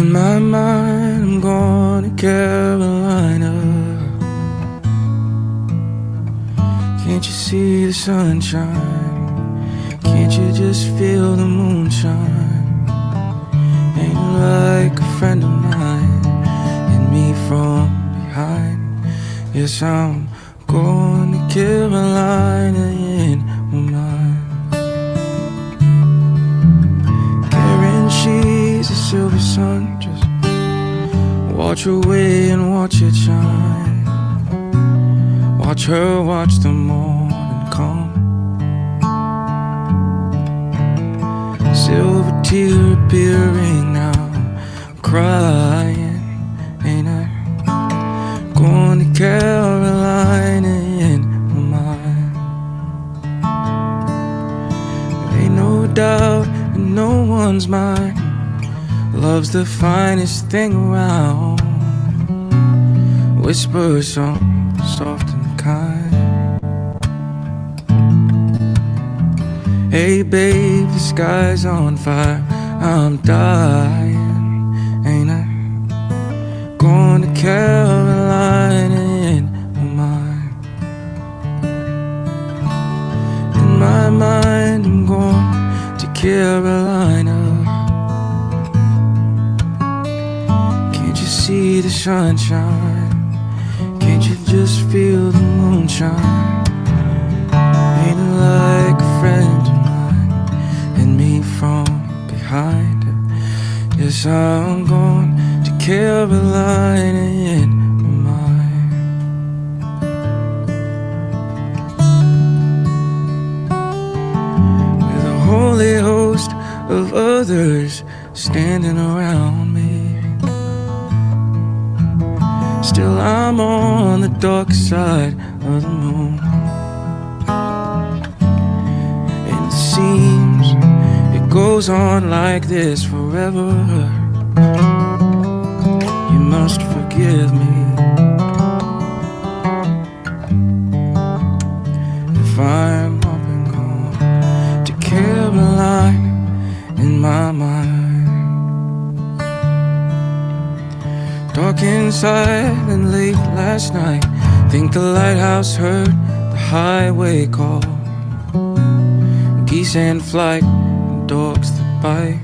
In my mind, I'm going to Carolina. Can't you see the sunshine? Can't you just feel the moonshine? Ain't you like a friend of mine? Hit me from behind. Yes, I'm going to Carolina in my mind. Karen, she's a silver sun. Just watch her way and watch it shine. Watch her watch the morning come. Silver tear appearing now. I'm crying, ain't I? Going to Carolina in my mind. There ain't no doubt in no one's mind. Love's the finest thing around. Whisper song, soft and kind. Hey babe, the sky's on fire. I'm dying, ain't I? Going to Carolina in my mind. In my mind, I'm going to Carolina. Can't you see the sunshine? Can't you just feel the moonshine? Ain't it like a friend of mine? And me from behind. Yes, I'm going to Carolina in my mind. With a holy host of others standing around me. Still I'm on the dark side of the moon. And it seems it goes on like this forever. You must forgive me if I'm up and gone to Carolina in my mind. Dark inside and late last night. Think the lighthouse heard the highway call. Geese in flight, dogs that bite.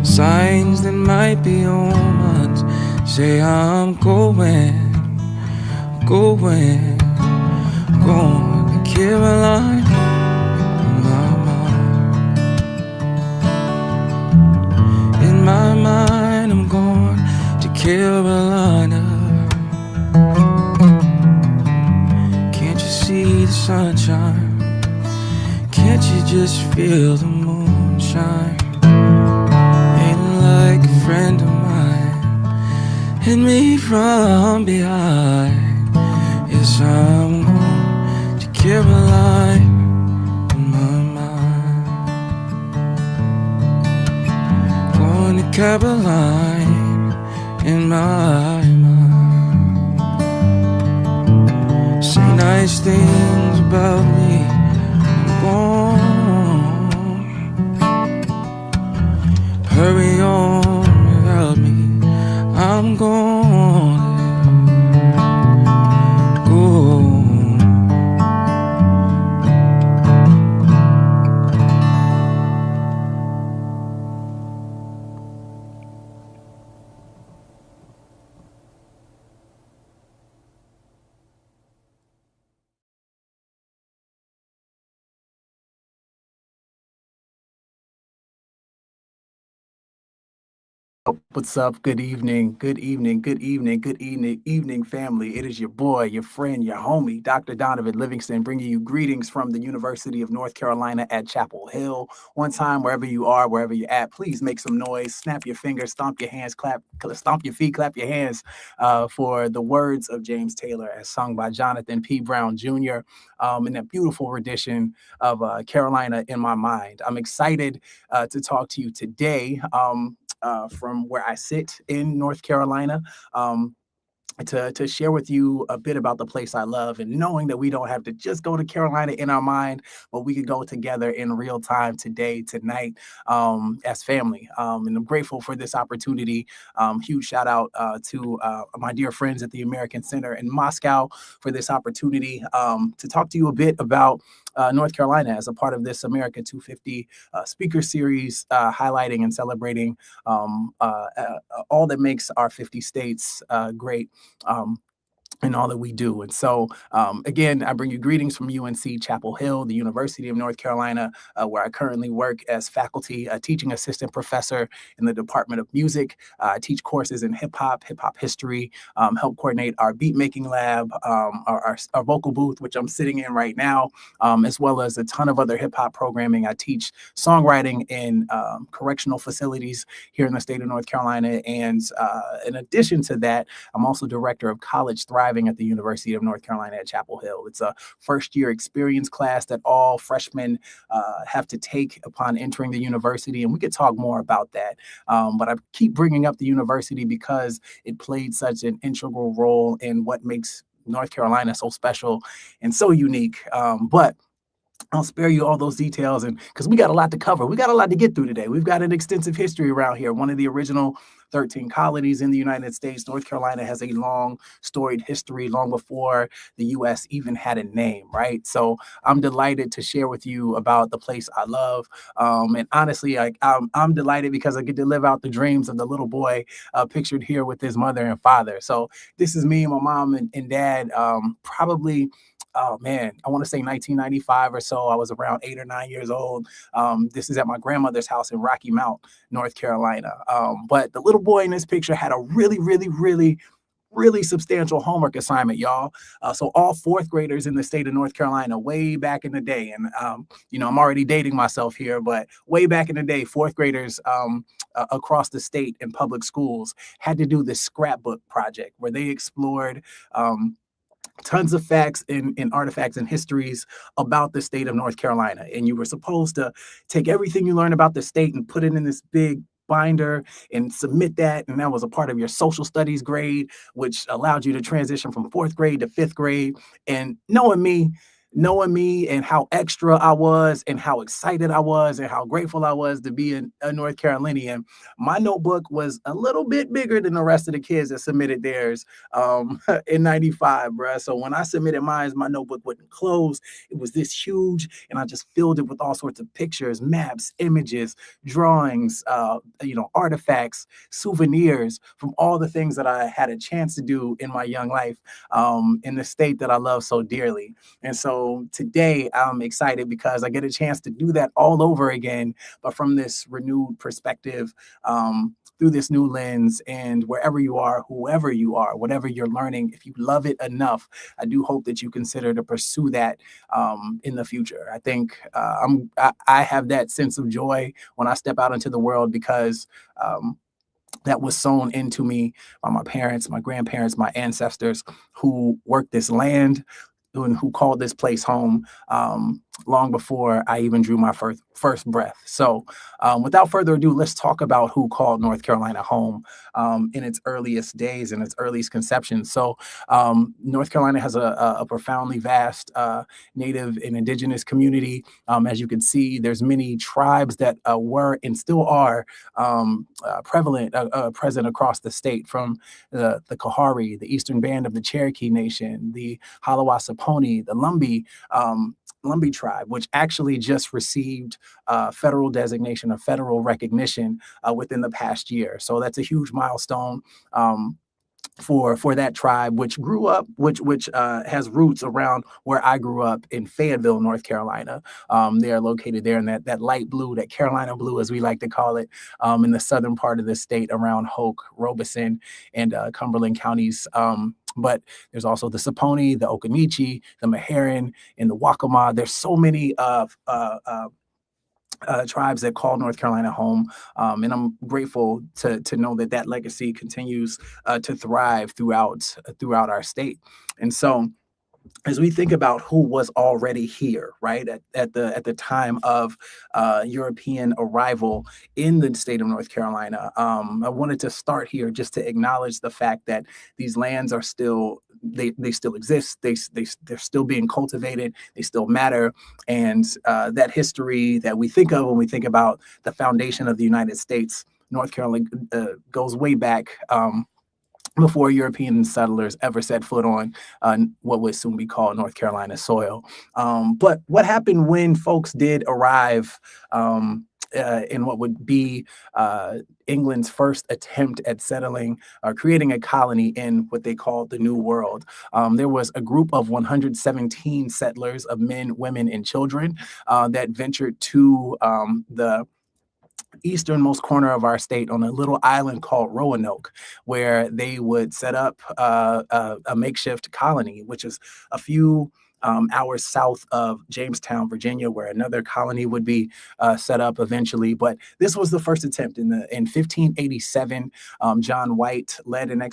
Signs that might be omens say I'm going to Carolina in my mind. In my mind, I'm going to Carolina. Can't you see the sunshine? Can't you just feel the moonshine? Ain't it like a friend of mine? Hit me from behind. Yes, I'm going to Carolina in my mind. Going to Carolina in my mind. Say nice things about me. I'm gone. Hurry on without me. I'm gone. What's up? Good evening. Good evening. Good evening. Good evening, family. It is your boy, your friend, your homie, Dr. Donovan Livingston, bringing you greetings from the University of North Carolina at Chapel Hill. One time, wherever you are, wherever you're at, please make some noise, snap your fingers, stomp your hands, stomp your feet, clap your hands for the words of James Taylor as sung by Jonathan P. Brown Jr. In that beautiful rendition of Carolina in My Mind. I'm excited to talk to you today. From where I sit in North Carolina. to share with you a bit about the place I love, and knowing that we don't have to just go to Carolina in our mind, but we could go together in real time today, tonight, as family. And I'm grateful for this opportunity. Huge shout out to my dear friends at the American Center in Moscow for this opportunity to talk to you a bit about North Carolina as a part of this America 250 speaker series, highlighting and celebrating all that makes our 50 states great. Um, and all that we do. And so, again, I bring you greetings from UNC Chapel Hill, the University of North Carolina, where I currently work as faculty, a teaching assistant professor in the Department of Music. I teach courses in hip hop history, help coordinate our beat making lab, our vocal booth, which I'm sitting in right now, as well as a ton of other hip hop programming. I teach songwriting in correctional facilities here in the state of North Carolina. And in addition to that, I'm also director of College Thriving at the University of North Carolina at Chapel Hill. It's a first year experience class that all freshmen have to take upon entering the university. And we could talk more about that. But I keep bringing up the university because it played such an integral role in what makes North Carolina so special and so unique. But I'll spare you all those details, and because we got a lot to cover, we got a lot to get through today. We've got an extensive history around here. One of the original 13 colonies in the United States. North Carolina has a long, storied history, long before the U.S. even had a name, right? So I'm delighted to share with you about the place I love. And honestly, I'm delighted because I get to live out the dreams of the little boy pictured here with his mother and father. So this is me, my mom, and dad, probably, oh man, I want to say 1995 or so. I was around 8 or 9 years old. This is at my grandmother's house in Rocky Mount, North Carolina. But the little boy in this picture had a really substantial homework assignment, y'all. So all fourth graders in the state of North Carolina, way back in the day, and I'm already dating myself here, but way back in the day, fourth graders across the state in public schools had to do this scrapbook project where they explored tons of facts and artifacts and histories about the state of North Carolina. And you were supposed to take everything you learned about the state and put it in this big binder and submit that. And that was a part of your social studies grade, which allowed you to transition from fourth grade to fifth grade. And knowing me and how extra I was and how excited I was and how grateful I was to be a North Carolinian, my notebook was a little bit bigger than the rest of the kids that submitted theirs in 95, bruh. So when I submitted mine, my notebook wouldn't close. It was this huge, and I just filled it with all sorts of pictures, maps, images, drawings, artifacts, souvenirs from all the things that I had a chance to do in my young life in the state that I love so dearly. And so today I'm excited because I get a chance to do that all over again, but from this renewed perspective, through this new lens. And wherever you are, whoever you are, whatever you're learning, if you love it enough, I do hope that you consider to pursue that in the future. I think I have that sense of joy when I step out into the world because that was sown into me by my parents, my grandparents, my ancestors who worked this land and who called this place home long before I even drew my first breath. So without further ado, let's talk about who called North Carolina home in its earliest days, in its earliest conception. So North Carolina has a profoundly vast Native and Indigenous community. As you can see, there's many tribes that were and still are present across the state, from the Kahari, the Eastern Band of the Cherokee Nation, the Halawasaponi, the Lumbee tribe, which actually just received federal designation or federal recognition within the past year. So that's a huge milestone for that tribe, which grew up, which has roots around where I grew up in Fayetteville, North Carolina. They are located there in that light blue, that Carolina blue, as we like to call it, in the southern part of the state around Hoke, Robeson, and Cumberland counties. But there's also the Saponi, the Occaneechi, the Meherrin, and the Waccamaw. There's so many tribes that call North Carolina home. And I'm grateful to know that legacy continues to thrive throughout our state. And so as we think about who was already here, right, at the time of European arrival in the state of North Carolina, I wanted to start here just to acknowledge the fact that these lands are still they still exist. They're still being cultivated. They still matter, and that history that we think of when we think about the foundation of the United States, North Carolina goes way back. Before European settlers ever set foot on what would soon be called North Carolina soil. But what happened when folks did arrive in what would be England's first attempt at settling or creating a colony in what they called the New World? There was a group of 117 settlers of men, women, and children that ventured to the easternmost corner of our state on a little island called Roanoke, where they would set up a makeshift colony, which is a few hours south of Jamestown, Virginia, where another colony would be set up eventually. But this was the first attempt in 1587. John White led an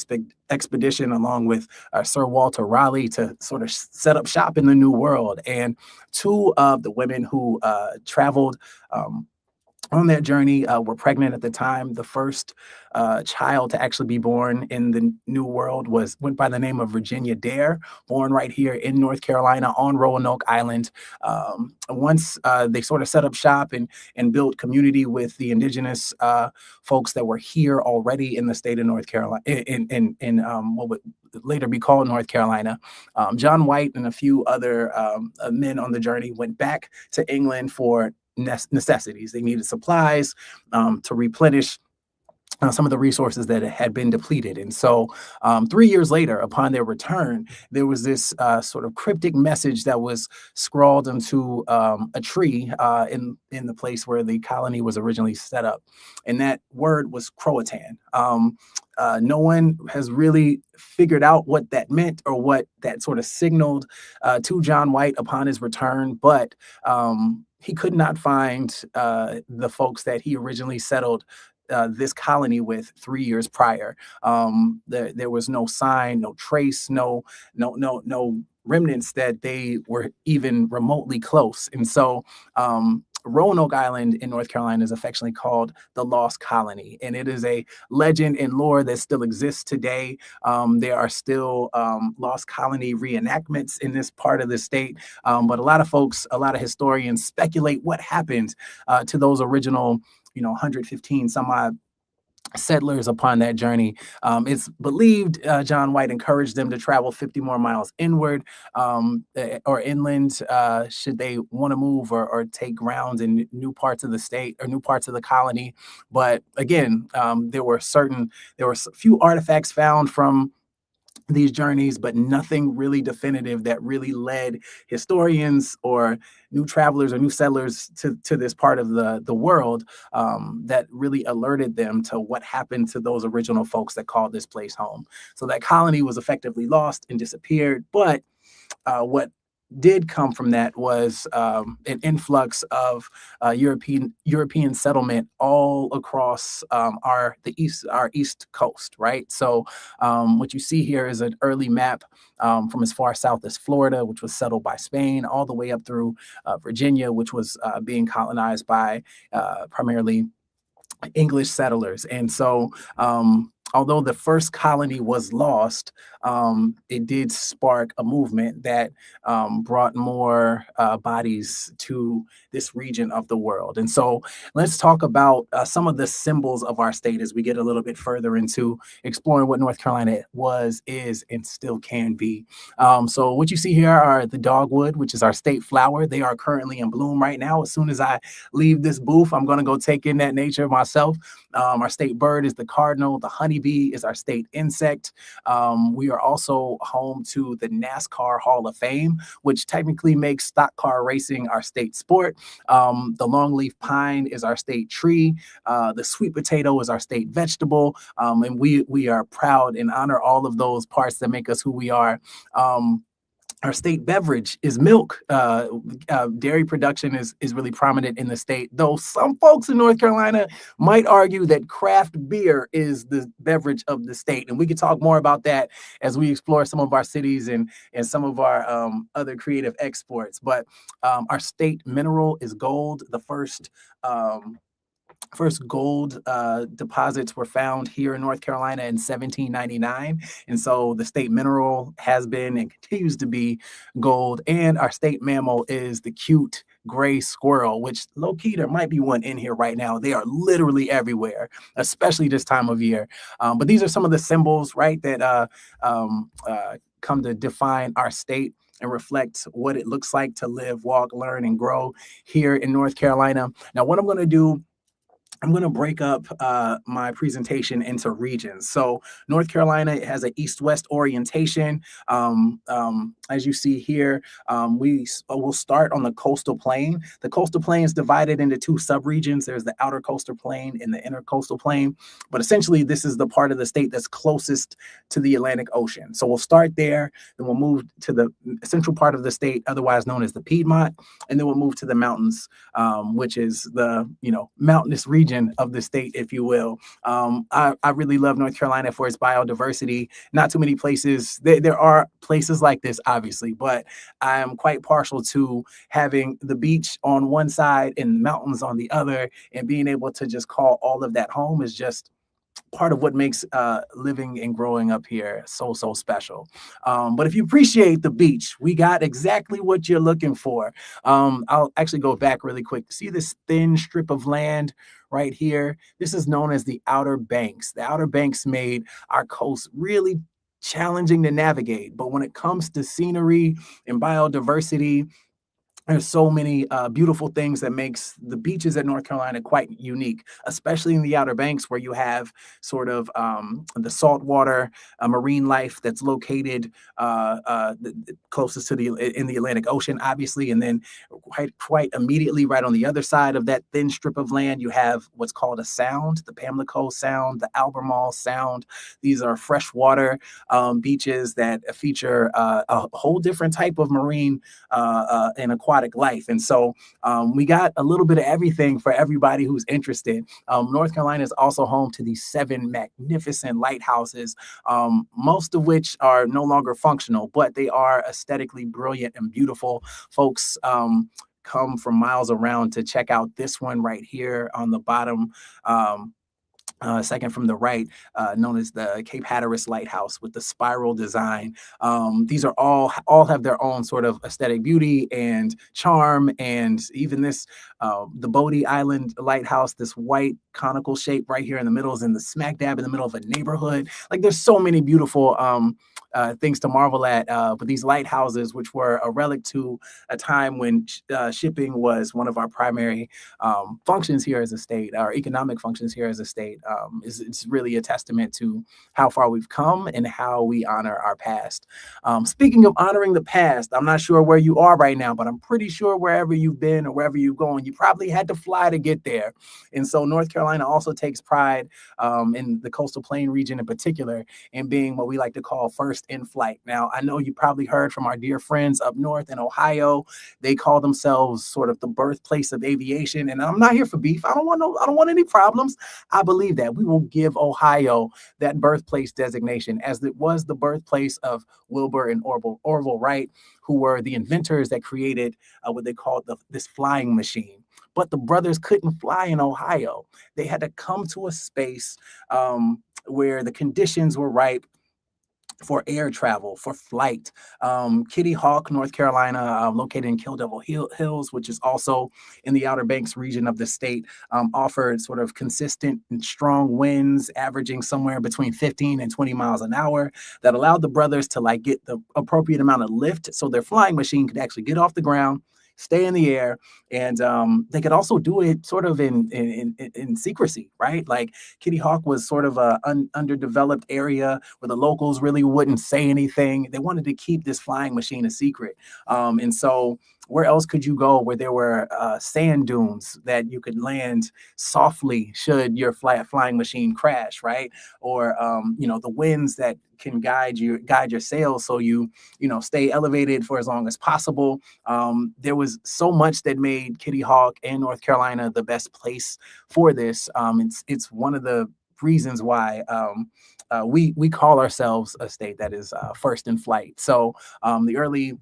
expedition along with Sir Walter Raleigh to sort of set up shop in the New World. And two of the women who traveled on that journey were pregnant at the time. The first child to actually be born in the New World went by the name of Virginia Dare, born right here in North Carolina on Roanoke Island. Once they sort of set up shop and built community with the indigenous folks that were here already in the state of North Carolina, in what would later be called North Carolina. John White and a few other men on the journey went back to England for necessities. They needed supplies to replenish some of the resources that had been depleted. And so 3 years later, upon their return, there was this sort of cryptic message that was scrawled into a tree in the place where the colony was originally set up. And that word was Croatan. No one has really figured out what that meant or what that sort of signaled to John White upon his return, but he could not find the folks that he originally settled this colony with 3 years prior. There was no sign, no trace, no remnants that they were even remotely close. And so Roanoke Island in North Carolina is affectionately called the Lost Colony, and it is a legend and lore that still exists today. There are still Lost Colony reenactments in this part of the state, but a lot of folks, a lot of historians speculate what happened to those original 115 some odd settlers upon that journey. It's believed John White encouraged them to travel 50 more miles inward or inland should they want to move or take ground in new parts of the state or new parts of the colony. But again, there were a few artifacts found from these journeys, but nothing really definitive that really led historians or new travelers or new settlers to this part of the world that really alerted them to what happened to those original folks that called this place home. So that colony was effectively lost and disappeared, but what did come from that was an influx of European settlement all across our east coast, right? So what you see here is an early map from as far south as Florida, which was settled by Spain, all the way up through Virginia, which was being colonized by primarily English settlers. And so although the first colony was lost, it did spark a movement that brought more bodies to this region of the world. And so let's talk about some of the symbols of our state as we get a little bit further into exploring what North Carolina was, is, and still can be. So what you see here are the dogwood, which is our state flower. They are currently in bloom right now. As soon as I leave this booth, I'm going to go take in that nature myself. Our state bird is the cardinal. The honeybee is our state insect. We are also home to the NASCAR Hall of Fame, which technically makes stock car racing our state sport. The longleaf pine is our state tree. The sweet potato is our state vegetable. And we are proud and honor all of those parts that make us who we are. Our state beverage is milk. Dairy production is really prominent in the state, though some folks in North Carolina might argue that craft beer is the beverage of the state. And we could talk more about that as we explore some of our cities and some of our other creative exports. But our state mineral is gold. The first gold deposits were found here in North Carolina in 1799. And so the state mineral has been and continues to be gold. And our state mammal is the cute gray squirrel, which low key, there might be one in here right now. They are literally everywhere, especially this time of year. But these are some of the symbols, right, that come to define our state and reflect what it looks like to live, walk, learn, and grow here in North Carolina. Now, what I'm going to do, I'm going to break up my presentation into regions. So North Carolina has an east-west orientation. As you see here, will start on the coastal plain. The coastal plain is divided into two subregions. There's the outer coastal plain and the inner coastal plain. But essentially, this is the part of the state that's closest to the Atlantic Ocean. So we'll start there, then we'll move to the central part of the state, otherwise known as the Piedmont, and then we'll move to the mountains, which is the mountainous region of the state, if you will. I really love North Carolina for its biodiversity. Not too many places. There are places like this, obviously, but I am quite partial to having the beach on one side and mountains on the other, and being able to just call all of that home is just part of what makes living and growing up here so special. But if you appreciate the beach, we got exactly what you're looking for. I'll actually go back really quick. See this thin strip of land right here? This is known as the Outer Banks. The Outer Banks made our coast really challenging to navigate. But when it comes to scenery and biodiversity, there's so many beautiful things that makes the beaches at North Carolina quite unique, especially in the Outer Banks, where you have sort of the saltwater marine life that's located closest to in the Atlantic Ocean, obviously, and then quite immediately, right on the other side of that thin strip of land, you have what's called a sound, the Pamlico Sound, the Albemarle Sound. These are freshwater beaches that feature a whole different type of marine and aquatic life. And so we got a little bit of everything for everybody who's interested. North Carolina is also home to these 7 magnificent lighthouses, most of which are no longer functional, but they are aesthetically brilliant and beautiful. Folks come from miles around to check out this one right here on the bottom. Second from the right, known as the Cape Hatteras Lighthouse with the spiral design. These are all have their own sort of aesthetic beauty and charm, and even this, the Bodie Island Lighthouse, this white conical shape right here in the middle is in the smack dab in the middle of a neighborhood. Like there's so many beautiful things to marvel at. But these lighthouses, which were a relic to a time when shipping was one of our primary functions here as a state, our economic functions here as a state, it's really a testament to how far we've come and how we honor our past. Speaking of honoring the past, I'm not sure where you are right now, but I'm pretty sure wherever you've been or wherever you're going, you probably had to fly to get there. And so North Carolina also takes pride in the coastal plain region in particular in being what we like to call first in flight. Now, I know you probably heard from our dear friends up north in Ohio. They call themselves sort of the birthplace of aviation. And I'm not here for beef. I don't want any problems. I believe that we will give Ohio that birthplace designation, as it was the birthplace of Wilbur and Orville Wright, who were the inventors that created what they called this flying machine. But the brothers couldn't fly in Ohio. They had to come to a space where the conditions were ripe for air travel, for flight. Kitty Hawk, North Carolina, located in Kill Devil Hills, which is also in the Outer Banks region of the state, offered sort of consistent and strong winds, averaging somewhere between 15 and 20 miles an hour, that allowed the brothers to like get the appropriate amount of lift so their flying machine could actually get off the ground, stay in the air, and they could also do it sort of in secrecy, right? Like Kitty Hawk was sort of a underdeveloped area where the locals really wouldn't say anything. They wanted to keep this flying machine a secret, and so where else could you go where there were sand dunes that you could land softly should your flying machine crash, right? Or the winds that can guide your sails so you stay elevated for as long as possible. There was so much that made Kitty Hawk and North Carolina the best place for this. It's one of the reasons why we call ourselves a state that is first in flight. So the early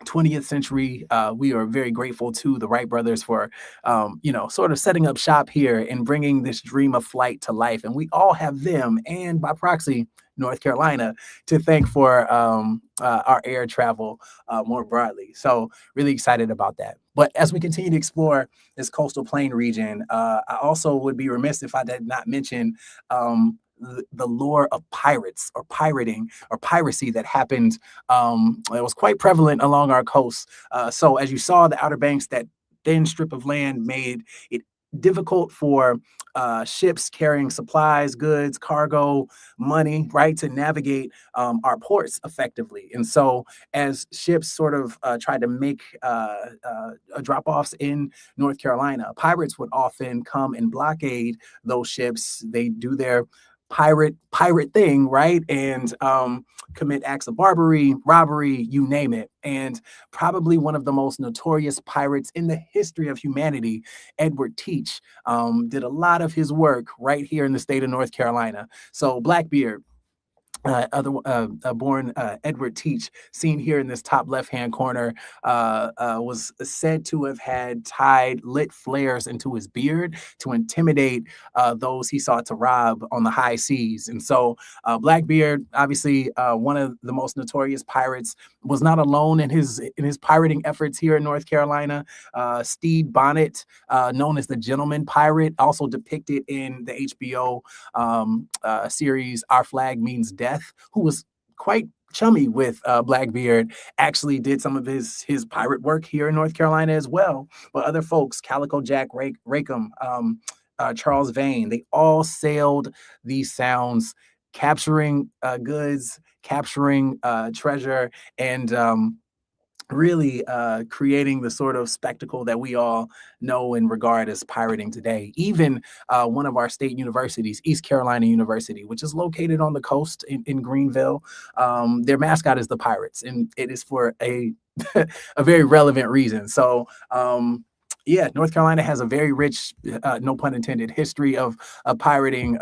20th century. We are very grateful to the Wright brothers for, sort of setting up shop here and bringing this dream of flight to life. And we all have them, and by proxy, North Carolina, to thank for our air travel more broadly. So really excited about that. But as we continue to explore this coastal plain region, I also would be remiss if I did not mention the lore of pirates or pirating or piracy that happened. It was quite prevalent along our coast. So as you saw, the Outer Banks, that thin strip of land made it difficult for ships carrying supplies, goods, cargo, money, right, to navigate our ports effectively. And so as ships sort of tried to make drop-offs in North Carolina, pirates would often come and blockade those ships. They do their pirate thing, right? And commit acts of robbery, you name it. And probably one of the most notorious pirates in the history of humanity, Edward Teach, did a lot of his work right here in the state of North Carolina. So Blackbeard, born Edward Teach, seen here in this top left-hand corner, was said to have had tied lit flares into his beard to intimidate those he sought to rob on the high seas. And so Blackbeard, obviously one of the most notorious pirates, was not alone in his pirating efforts here in North Carolina. Stede Bonnet, known as the Gentleman Pirate, also depicted in the HBO series Our Flag Means Death, who was quite chummy with Blackbeard, actually did some of his pirate work here in North Carolina as well. But other folks, Calico Jack Rackham, Charles Vane, they all sailed these sounds, capturing goods, capturing treasure, and really creating the sort of spectacle that we all know and regard as pirating today. Even one of our state universities, East Carolina University, which is located on the coast in Greenville, their mascot is the Pirates, and it is for a a very relevant reason. So yeah, North Carolina has a very rich, no pun intended, history of pirating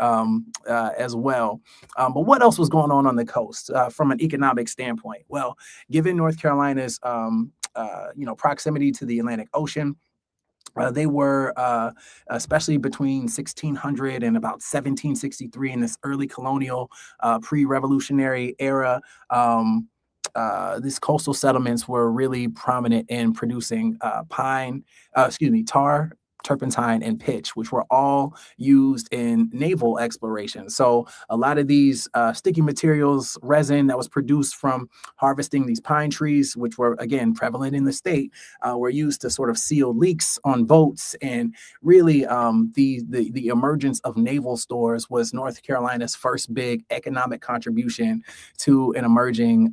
as well. But what else was going on the coast from an economic standpoint? Well, given North Carolina's proximity to the Atlantic Ocean, they were, especially between 1600 and about 1763, in this early colonial, pre-revolutionary era, these coastal settlements were really prominent in producing tar, turpentine, and pitch, which were all used in naval exploration. So a lot of these sticky materials, resin that was produced from harvesting these pine trees, which were again prevalent in the state, were used to sort of seal leaks on boats. And really, the emergence of naval stores was North Carolina's first big economic contribution to an emerging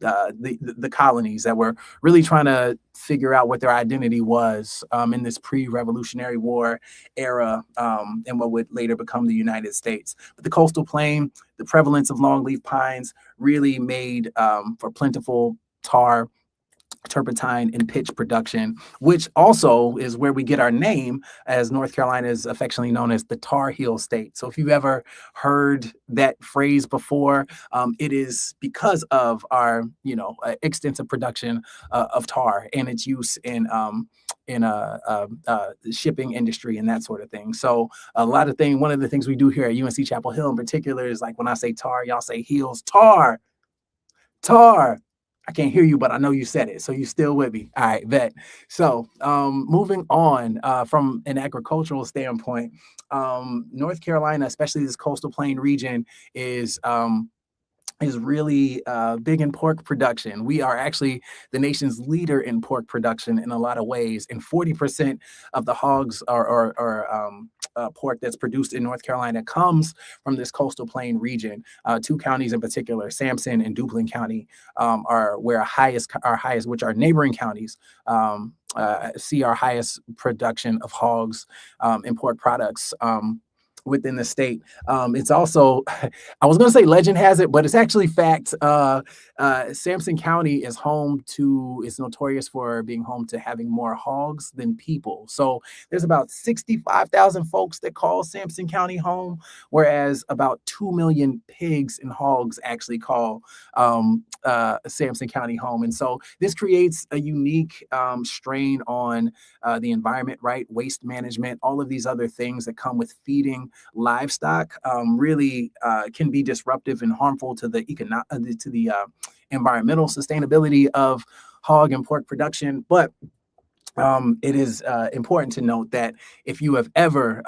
the colonies that were really trying to figure out what their identity was in this pre-Revolutionary War era, and what would later become the United States. But the coastal plain, the prevalence of longleaf pines really made for plentiful tar, turpentine, and pitch production, which also is where we get our name, as North Carolina is affectionately known as the Tar Heel State. So if you've ever heard that phrase before, it is because of our, extensive production of tar and its use in the shipping industry and that sort of thing. So one of the things we do here at UNC Chapel Hill in particular is, like, when I say tar, y'all say heels. Tar. I can't hear you, but I know you said it. So you still with me. All right, bet. So moving on from an agricultural standpoint, North Carolina, especially this coastal plain region, is really big in pork production. We are actually the nation's leader in pork production in a lot of ways, and 40% of the hogs pork that's produced in North Carolina comes from this coastal plain region. Two counties in particular, Sampson and Duplin County, are where our highest, which are neighboring counties, see our highest production of hogs and pork products. Within the state. It's also, I was going to say legend has it, but it's actually fact. Sampson County is notorious for being home to having more hogs than people. So there's about 65,000 folks that call Sampson County home, whereas about 2 million pigs and hogs actually call Sampson County home. And so this creates a unique strain on the environment, right? Waste management, all of these other things that come with feeding livestock really can be disruptive and harmful to the environmental sustainability of hog and pork production. But it is important to note that if you have ever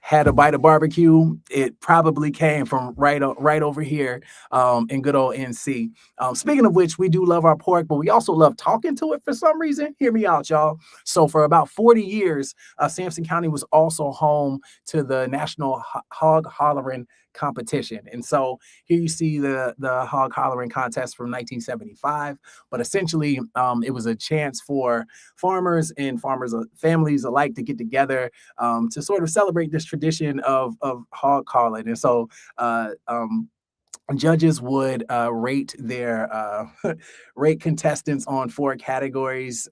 had a bite of barbecue, it probably came from right over here in good old NC. Speaking of which, we do love our pork, but we also love talking to it for some reason. Hear me out, y'all. So for about 40 years, Sampson County was also home to the National Hog Hollering competition. And so here you see the hog hollering contest from 1975, but essentially it was a chance for farmers and families alike to get together to sort of celebrate this tradition of hog calling. And so judges would rate rate contestants on 4 categories,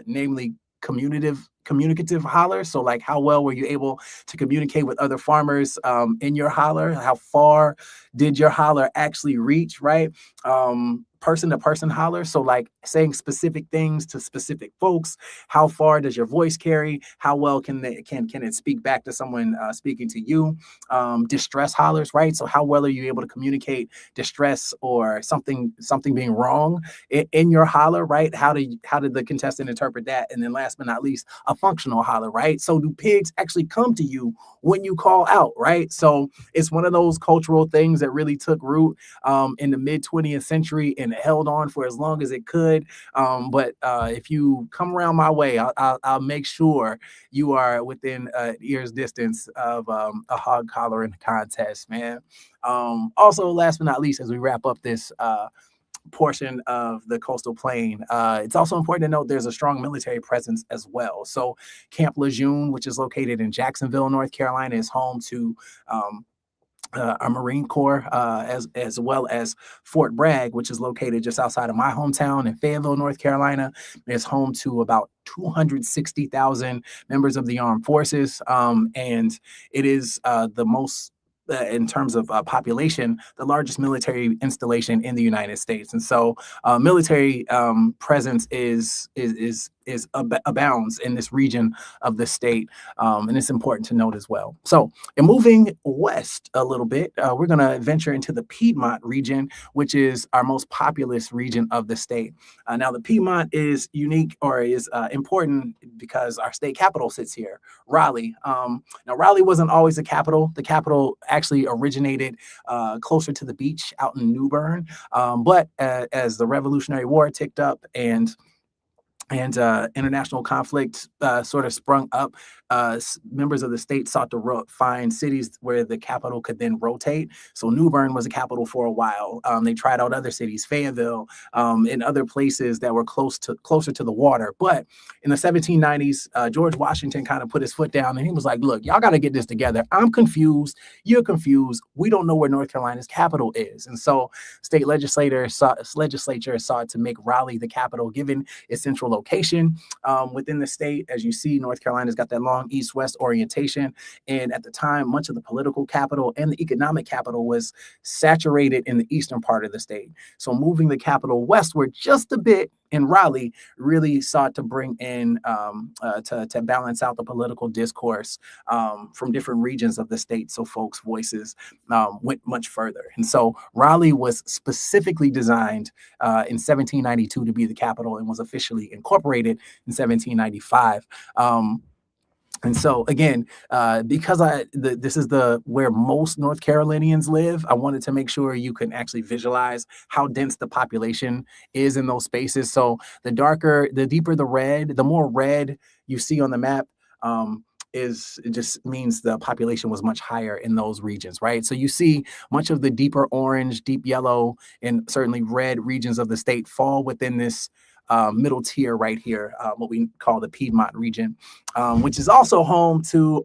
namely communicative holler. So like how well were you able to communicate with other farmers in your holler? How far did your holler actually reach, right? Person to person holler. So like saying specific things to specific folks. How far does your voice carry? How well can it speak back to someone speaking to you? Distress hollers, right? So how well are you able to communicate distress or something being wrong in your holler, right? How did the contestant interpret that? And then last but not least, a functional holler, right? So do pigs actually come to you when you call out, right? So it's one of those cultural things that really took root in the mid 20th century and held on for as long as it could. But if you come around my way, I'll make sure you are within ear's distance of a hog collaring contest, man. Also, last but not least, as we wrap up this portion of the coastal plain, it's also important to note there's a strong military presence as well. So Camp Lejeune, which is located in Jacksonville, North Carolina, is home to our Marine Corps, as well as Fort Bragg, which is located just outside of my hometown in Fayetteville, North Carolina, is home to about 260,000 members of the armed forces, and it is the most in terms of population, the largest military installation in the United States. And so military presence abounds in this region of the state. And it's important to note as well. So and moving west a little bit, we're going to venture into the Piedmont region, which is our most populous region of the state. Now, the Piedmont is unique or is important because our state capital sits here, Raleigh. Now, Raleigh wasn't always the capital. The capital actually originated closer to the beach out in New Bern. But as the Revolutionary War ticked up and international conflict sort of sprung up, members of the state sought to find cities where the capital could then rotate. So New Bern was a capital for a while. They tried out other cities, Fayetteville, and other places that were closer to the water. But in the 1790s, George Washington kind of put his foot down and he was like, look, y'all got to get this together. I'm confused. You're confused. We don't know where North Carolina's capital is. And so state legislature sought to make Raleigh the capital, given its central location within the state. As you see, North Carolina's got that long east-west orientation. And at the time, much of the political capital and the economic capital was saturated in the eastern part of the state. So moving the capital westward just a bit in Raleigh really sought to bring in, to balance out the political discourse from different regions of the state. So folks' voices went much further. And so Raleigh was specifically designed in 1792 to be the capital and was officially incorporated in 1795. And so again, because this is where most North Carolinians live, I wanted to make sure you can actually visualize how dense the population is in those spaces. So the deeper the red, the more red you see on the map, it just means the population was much higher in those regions, right? So you see much of the deeper orange, deep yellow, and certainly red regions of the state fall within this middle tier right here, what we call the Piedmont region, which is also home to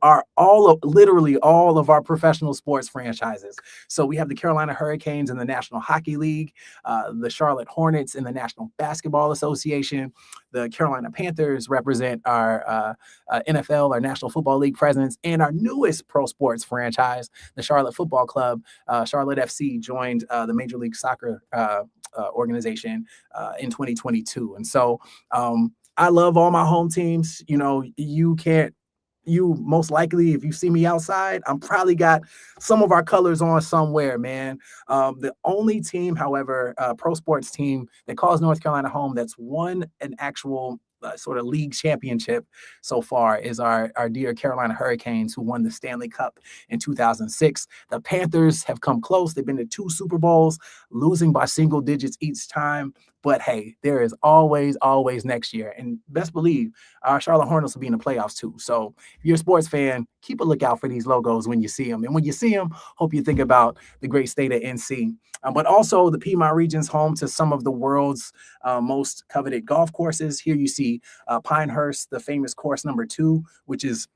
literally all of our professional sports franchises. So we have the Carolina Hurricanes in the National Hockey League, the Charlotte Hornets in the National Basketball Association. The Carolina Panthers represent our NFL, our National Football League presence, and our newest pro sports franchise, the Charlotte Football Club. Charlotte FC joined the Major League Soccer organization in 2022. And so I love all my home teams. You most likely, if you see me outside, I'm probably got some of our colors on somewhere, man. The only team, however, pro sports team that calls North Carolina home that's won an actual sort of league championship so far is our dear Carolina Hurricanes, who won the Stanley Cup in 2006. The Panthers have come close. They've been to 2 Super Bowls, losing by single digits each time. But hey, there is always next year. And best believe our Charlotte Hornets will be in the playoffs too. So if you're a sports fan, keep a lookout for these logos when you see them. And when you see them, hope you think about the great state of NC. But also the Piedmont region's home to some of the world's most coveted golf courses. Here you see Pinehurst, the famous course number 2, which is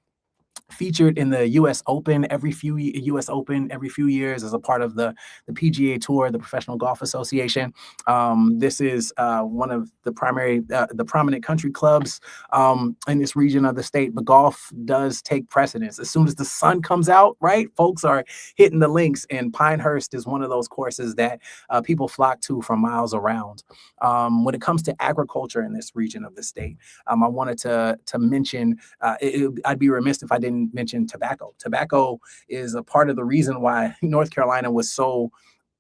featured in the U.S. Open every few years as a part of the PGA Tour, the Professional Golf Association. This is one of the prominent country clubs in this region of the state. But golf does take precedence. As soon as the sun comes out, right, folks are hitting the links, and Pinehurst is one of those courses that people flock to from miles around. When it comes to agriculture in this region of the state, I wanted to mention. I'd be remiss if I didn't mention tobacco. Tobacco is a part of the reason why North Carolina was so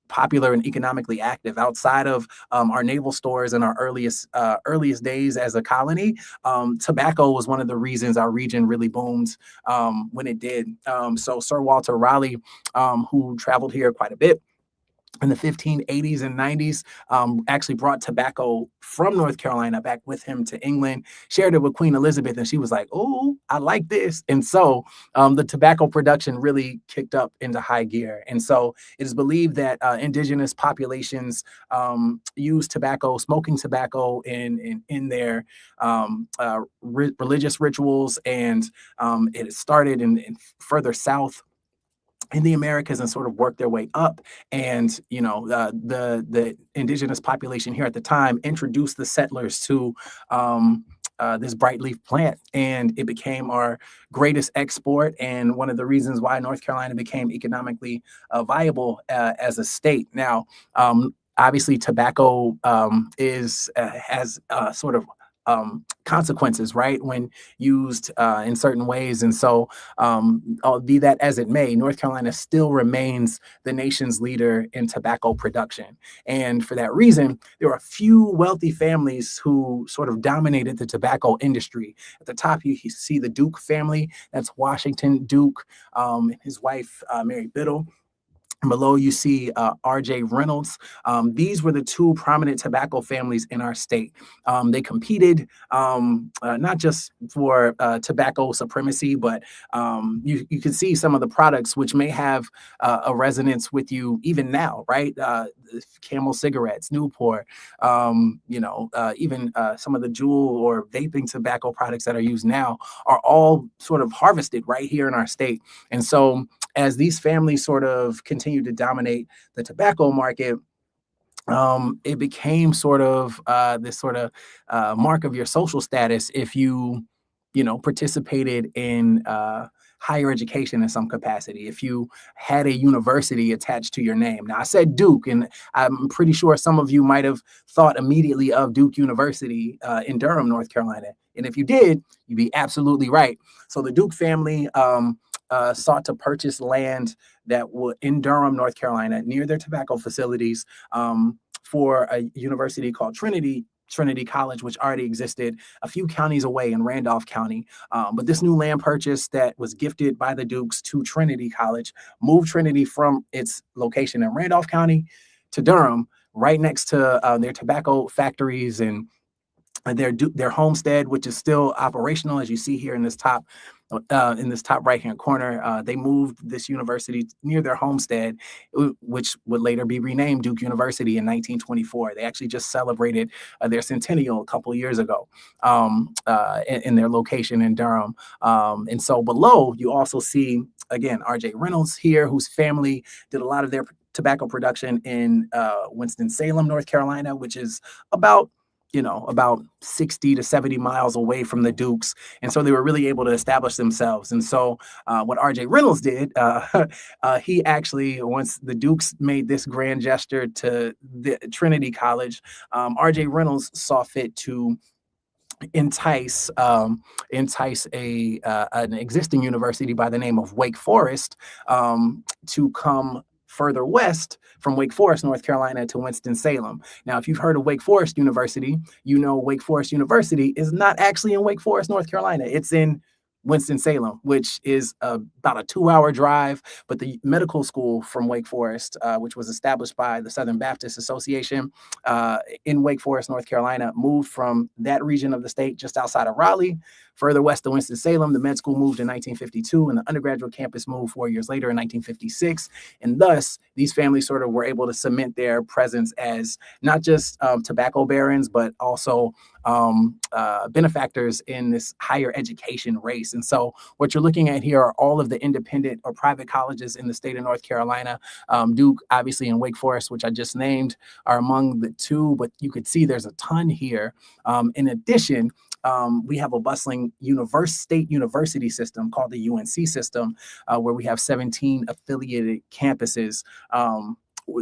popular and economically active. Outside of our naval stores and our earliest days as a colony, tobacco was one of the reasons our region really boomed when it did. So Sir Walter Raleigh, who traveled here quite a bit in the 1580s and 90s, actually brought tobacco from North Carolina back with him to England, shared it with Queen Elizabeth, and she was like, oh, I like this. And so the tobacco production really kicked up into high gear. And so it is believed that indigenous populations use tobacco, smoking tobacco in their religious rituals. And it started in further south in the Americas and sort of worked their way up. And, the indigenous population here at the time introduced the settlers to this bright leaf plant, and it became our greatest export and one of the reasons why North Carolina became economically viable as a state. Now, obviously, tobacco has sort of consequences, right, when used in certain ways. And so, be that as it may, North Carolina still remains the nation's leader in tobacco production. And for that reason, there are a few wealthy families who sort of dominated the tobacco industry. At the top, you see the Duke family. That's Washington Duke, and his wife, Mary Biddle. Below, you see R.J. Reynolds. These were the 2 prominent tobacco families in our state. They competed not just for tobacco supremacy, but you can see some of the products which may have a resonance with you even now, right? Camel cigarettes, Newport, even some of the Juul or vaping tobacco products that are used now are all sort of harvested right here in our state. And so as these families sort of continue to dominate the tobacco market, it became sort of this sort of mark of your social status if you participated in higher education in some capacity, if you had a university attached to your name. Now, I said Duke, and I'm pretty sure some of you might have thought immediately of Duke University in Durham, North Carolina. And if you did, you'd be absolutely right. So the Duke family sought to purchase land that would in Durham, North Carolina, near their tobacco facilities, for a university called Trinity College, which already existed a few counties away in Randolph County. But this new land purchase that was gifted by the Dukes to Trinity College moved Trinity from its location in Randolph County to Durham, right next to their tobacco factories and their homestead, which is still operational, as you see here in this top in this top right-hand corner, they moved this university near their homestead, which would later be renamed Duke University in 1924. They actually just celebrated their centennial a couple years ago in their location in Durham. And so below, you also see, again, R.J. Reynolds here, whose family did a lot of their tobacco production in Winston-Salem, North Carolina, which is about 60 to 70 miles away from the Dukes. And so they were really able to establish themselves. And so what R.J. Reynolds did, he actually, once the Dukes made this grand gesture to the Trinity College, R.J. Reynolds saw fit to entice an existing university by the name of Wake Forest to come further west from Wake Forest, North Carolina, to Winston-Salem. Now, if you've heard of Wake Forest University, you know Wake Forest University is not actually in Wake Forest, North Carolina. It's in Winston-Salem, which is about a 2-hour drive. But the medical school from Wake Forest, which was established by the Southern Baptist Association in Wake Forest, North Carolina, moved from that region of the state just outside of Raleigh, further west of Winston-Salem. The med school moved in 1952, and the undergraduate campus moved 4 years later in 1956. And thus, these families sort of were able to cement their presence as not just tobacco barons, but also benefactors in this higher education race. And so what you're looking at here are all of the independent or private colleges in the state of North Carolina. Duke, obviously, and Wake Forest, which I just named, are among the two, but you could see there's a ton here. In addition, we have a bustling state university system called the UNC system, where we have 17 affiliated campuses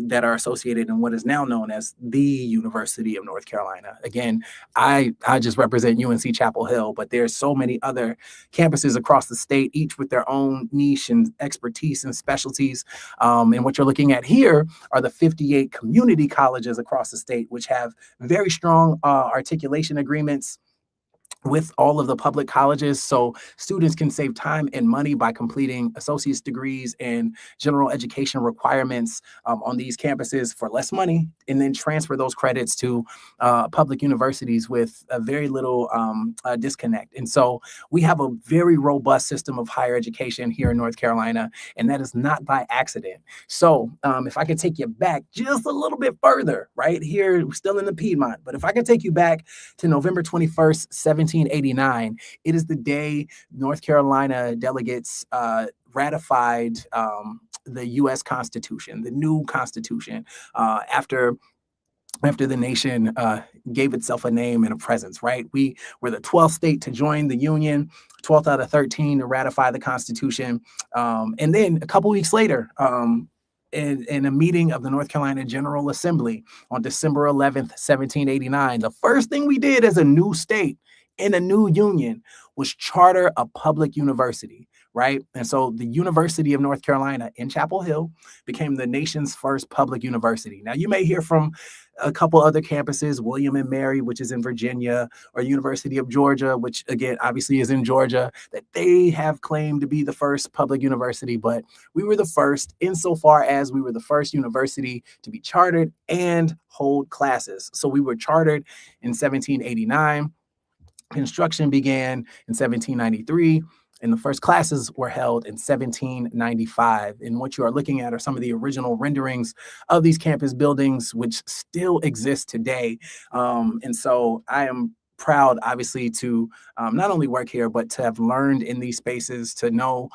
that are associated in what is now known as the University of North Carolina. Again, I just represent UNC Chapel Hill, but there's so many other campuses across the state, each with their own niche and expertise and specialties. And what you're looking at here are the 58 community colleges across the state, which have very strong articulation agreements with all of the public colleges, so students can save time and money by completing associate's degrees and general education requirements on these campuses for less money, and then transfer those credits to public universities with a very little disconnect. And so we have a very robust system of higher education here in North Carolina, and that is not by accident. So if I could take you back just a little bit further, right here, we're still in the Piedmont, but if I could take you back to November 21st, 1789, it is the day North Carolina delegates ratified the U.S. Constitution, the new Constitution, after the nation gave itself a name and a presence, right? We were the 12th state to join the Union, 12th out of 13 to ratify the Constitution. And then a couple weeks later, in a meeting of the North Carolina General Assembly on December 11th, 1789, the first thing we did as a new state in a new union was charter a public university, right? And so the University of North Carolina in Chapel Hill became the nation's first public university. Now, you may hear from a couple other campuses, William and Mary, which is in Virginia, or University of Georgia, which again, obviously is in Georgia, that they have claimed to be the first public university, but we were the first insofar as we were the first university to be chartered and hold classes. So we were chartered in 1789. Construction began in 1793, and the first classes were held in 1795. And what you are looking at are some of the original renderings of these campus buildings, which still exist today. And so I am proud, obviously, to not only work here, but to have learned in these spaces, to know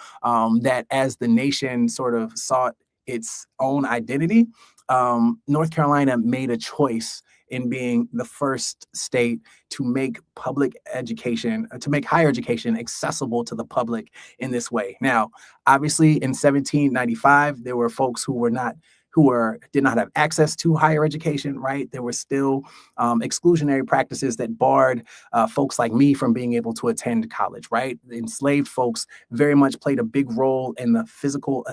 that as the nation sort of sought its own identity, North Carolina made a choice in being the first state to make public education, to make higher education accessible to the public in this way. Now, obviously, in 1795, there were folks who did not have access to higher education, right? There were still exclusionary practices that barred folks like me from being able to attend college, right? The enslaved folks very much played a big role in the physical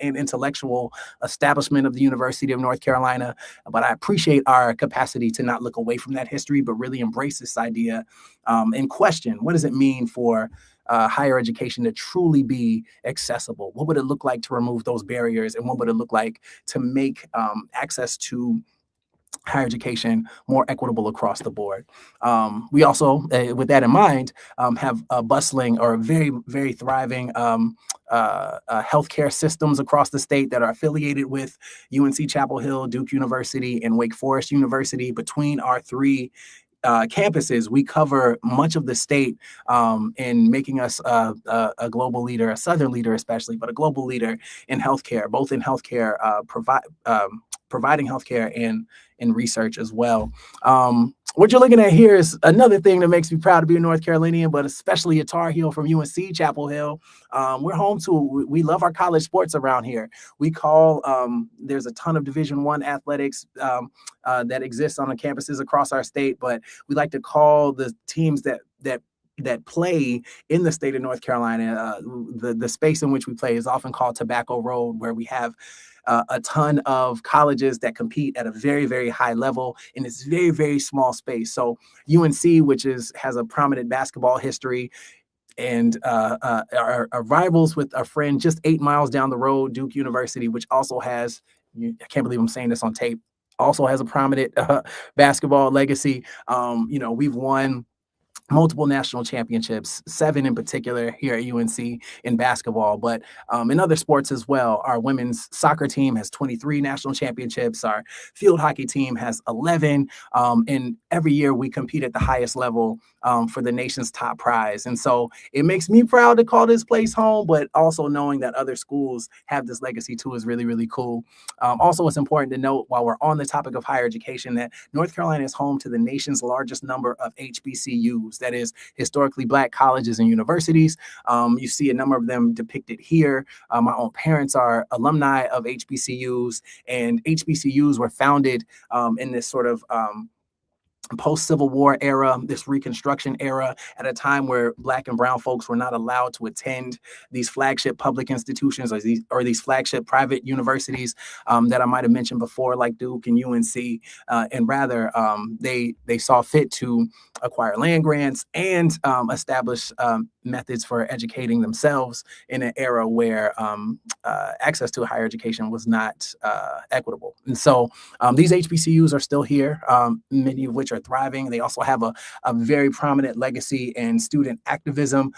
and intellectual establishment of the University of North Carolina. But I appreciate our capacity to not look away from that history, but really embrace this idea and question, what does it mean for higher education to truly be accessible? What would it look like to remove those barriers? And what would it look like to make access to higher education more equitable across the board. We also, with that in mind, have a bustling or very, very thriving healthcare systems across the state that are affiliated with UNC Chapel Hill, Duke University, and Wake Forest University. Between our three campuses, we cover much of the state in making us a global leader, a Southern leader especially, but a global leader in healthcare, both in healthcare, providing healthcare and in research as well. What you're looking at here is another thing that makes me proud to be a North Carolinian, but especially a Tar Heel from UNC Chapel Hill. We're home to, we love our college sports around here. We call, there's a ton of Division I athletics that exists on the campuses across our state, but we like to call the teams that play in the state of North Carolina, the space in which we play is often called Tobacco Road, where we have a ton of colleges that compete at a very, very high level in this very, very small space. So UNC, which has a prominent basketball history, and our rivals with our friend just 8 miles down the road, Duke University, which also has, I can't believe I'm saying this on tape, also has a prominent basketball legacy. We've won multiple national championships, 7 in particular here at UNC in basketball, but in other sports as well. Our women's soccer team has 23 national championships. Our field hockey team has 11. And every year we compete at the highest level for the nation's top prize. And so it makes me proud to call this place home, but also knowing that other schools have this legacy too is really, really cool. Also, it's important to note while we're on the topic of higher education that North Carolina is home to the nation's largest number of HBCUs, that is historically Black colleges and universities. You see a number of them depicted here. My own parents are alumni of HBCUs, and HBCUs were founded in this sort of post-Civil War era, this Reconstruction era, at a time where Black and brown folks were not allowed to attend these flagship public institutions or these flagship private universities that I might have mentioned before, like Duke and UNC, and rather they saw fit to acquire land grants and establish methods for educating themselves in an era where access to higher education was not equitable. And so these HBCUs are still here, many of which are thriving. They also have a very prominent legacy in student activism,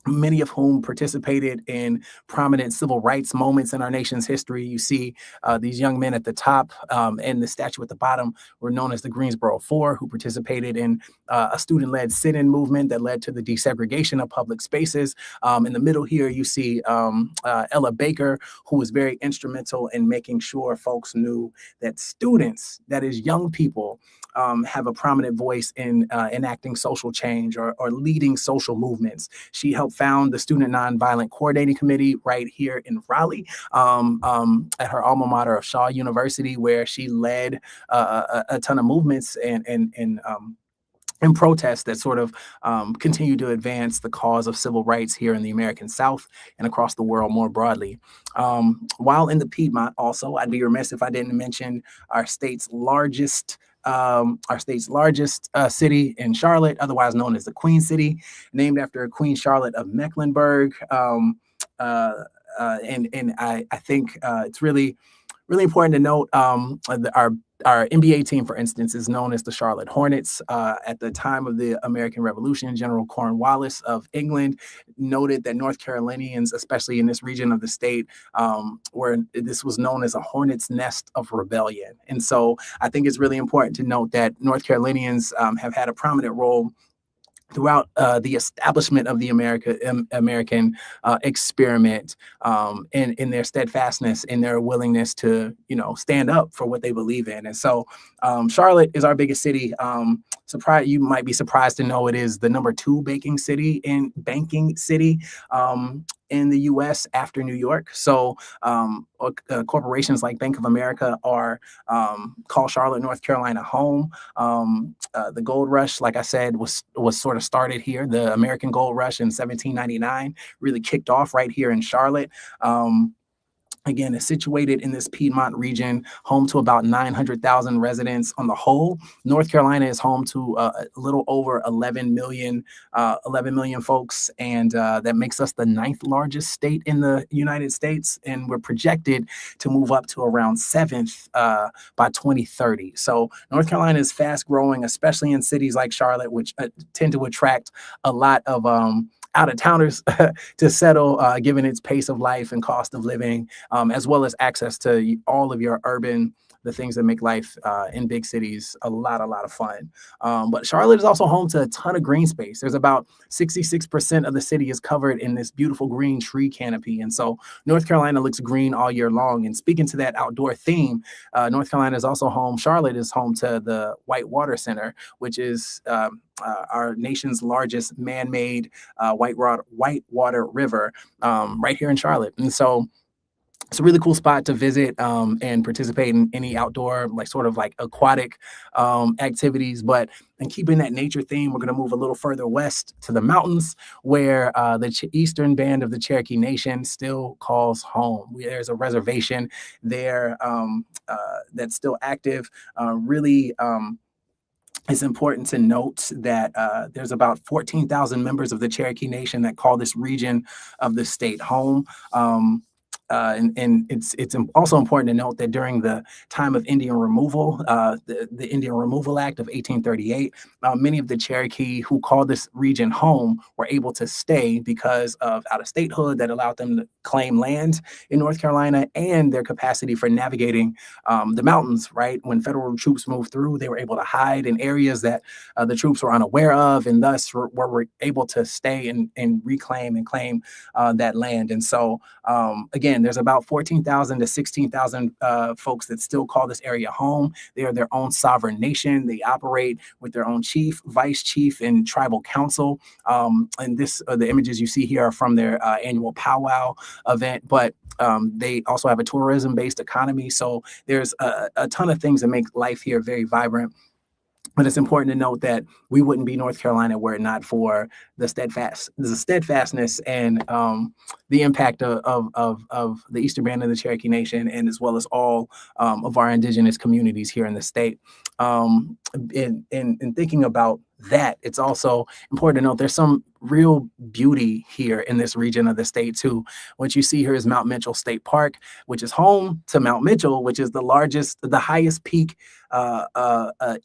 many of whom participated in prominent civil rights moments in our nation's history. You see these young men at the top and the statue at the bottom were known as the Greensboro Four, who participated in a student-led sit-in movement that led to the desegregation of public spaces. In the middle here, you see Ella Baker, who was very instrumental in making sure folks knew that students, that is young people, have a prominent voice in enacting social change or leading social movements. She helped found the Student Nonviolent Coordinating Committee right here in Raleigh at her alma mater of Shaw University, where she led a ton of movements and protests that sort of continue to advance the cause of civil rights here in the American South and across the world more broadly. While in the Piedmont also, I'd be remiss if I didn't mention our state's largest city in Charlotte, otherwise known as the Queen City, named after Queen Charlotte of Mecklenburg. And I think it's really important to note our NBA team, for instance, is known as the Charlotte Hornets. At the time of the American Revolution, General Cornwallis of England noted that North Carolinians, especially in this region of the state, where this was known as a hornet's nest of rebellion. And so I think it's really important to note that North Carolinians have had a prominent role throughout the establishment of the American experiment, in their steadfastness, in their willingness to, stand up for what they believe in. And so Charlotte is our biggest city. You might be surprised to know it is the number 2 banking city in the U.S. after New York. So corporations like Bank of America call Charlotte, North Carolina home. The gold rush, like I said, was sort of started here. The American gold rush in 1799 really kicked off right here in Charlotte. again, is situated in this Piedmont region, home to about 900,000 residents on the whole. North Carolina is home to a little over 11 million folks, and that makes us the ninth largest state in the United States, and we're projected to move up to around seventh by 2030. So North Carolina is fast growing, especially in cities like Charlotte, which tend to attract a lot of out of towners to settle, given its pace of life and cost of living, as well as access to all of your the things that make life in big cities a lot of fun. But Charlotte is also home to a ton of green space. There's about 66% of the city is covered in this beautiful green tree canopy. And so North Carolina looks green all year long. And speaking to that outdoor theme, North Carolina is also home. Charlotte is home to the Whitewater Center, which is our nation's largest man-made whitewater river, right here in Charlotte. And so it's a really cool spot to visit and participate in any outdoor, like sort of like aquatic activities. But in keeping that nature theme, we're going to move a little further west to the mountains, where the eastern band of the Cherokee Nation still calls home. There's a reservation there that's still active. Really, it's important to note that there's about 14,000 members of the Cherokee Nation that call this region of the state home. And it's also important to note that during the time of Indian removal, the Indian Removal Act of 1838, many of the Cherokee who called this region home were able to stay because of out-of-statehood that allowed them to claim land in North Carolina, and their capacity for navigating the mountains, right? When federal troops moved through, they were able to hide in areas that the troops were unaware of, and thus were able to stay and reclaim and claim that land. And so, again, there's about 14,000 to 16,000 folks that still call this area home. They are their own sovereign nation. They operate with their own chief, vice chief, and tribal council. And the images you see here are from their annual powwow event, but they also have a tourism-based economy. So there's a ton of things that make life here very vibrant. But it's important to note that we wouldn't be North Carolina were it not for the steadfastness and the impact of the Eastern Band of the Cherokee Nation, and as well as all of our indigenous communities here in the state. In thinking about that, it's also important to note there's some real beauty here in this region of the state too. What you see here is Mount Mitchell State Park, which is home to Mount Mitchell, which is the highest peak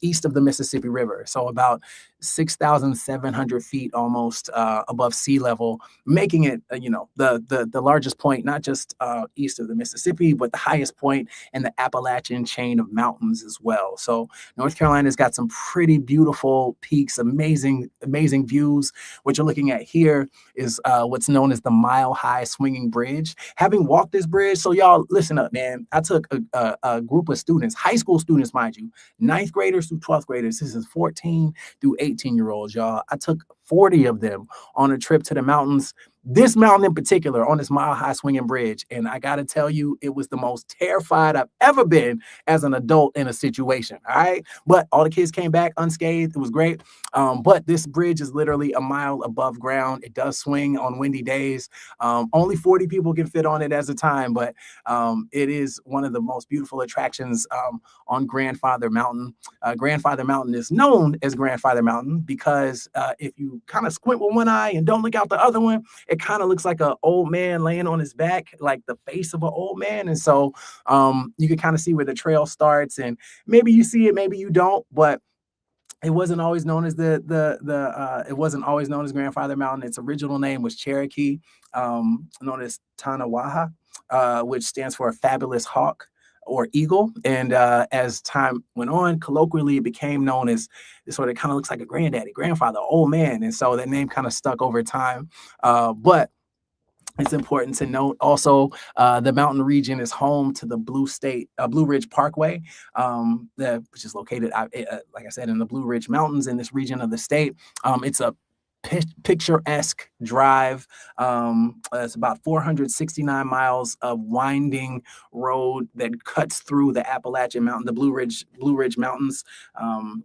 east of the Mississippi River. So about 6,700 feet almost above sea level, making it, the largest point, not just east of the Mississippi, but the highest point in the Appalachian chain of mountains as well. So North Carolina's got some pretty beautiful peaks, amazing views. What you're looking at here is what's known as the Mile High Swinging Bridge. Having walked this bridge, so y'all listen up, man. I took a group of students, high school students, mind you, 9th graders through 12th graders. This is 14 through 18-year-olds, y'all. I took 40 of them on a trip to the mountains, this mountain in particular, on this Mile High Swinging Bridge. And I got to tell you, it was the most terrified I've ever been as an adult in a situation. All right. But all the kids came back unscathed. It was great. But this bridge is literally a mile above ground. It does swing on windy days. Only 40 people can fit on it at a time, but it is one of the most beautiful attractions on Grandfather Mountain. Grandfather Mountain is known as Grandfather Mountain because if you kind of squint with one eye and don't look out the other one, it kind of looks like an old man laying on his back, like the face of an old man. And so you can kind of see where the trail starts, and maybe you see it, maybe you don't, but it wasn't always known as it wasn't always known as Grandfather Mountain. Its original name was Cherokee, known as Tanawaha, which stands for a fabulous hawk or eagle. And as time went on, colloquially, it became known as sort of kind of looks like a granddaddy, grandfather, old man. And so that name kind of stuck over time. But it's important to note also the mountain region is home to the Blue Ridge Parkway, which is located, like I said, in the Blue Ridge Mountains in this region of the state. It's a picturesque drive. It's about 469 miles of winding road that cuts through the Appalachian Mountain, the Blue Ridge Mountains.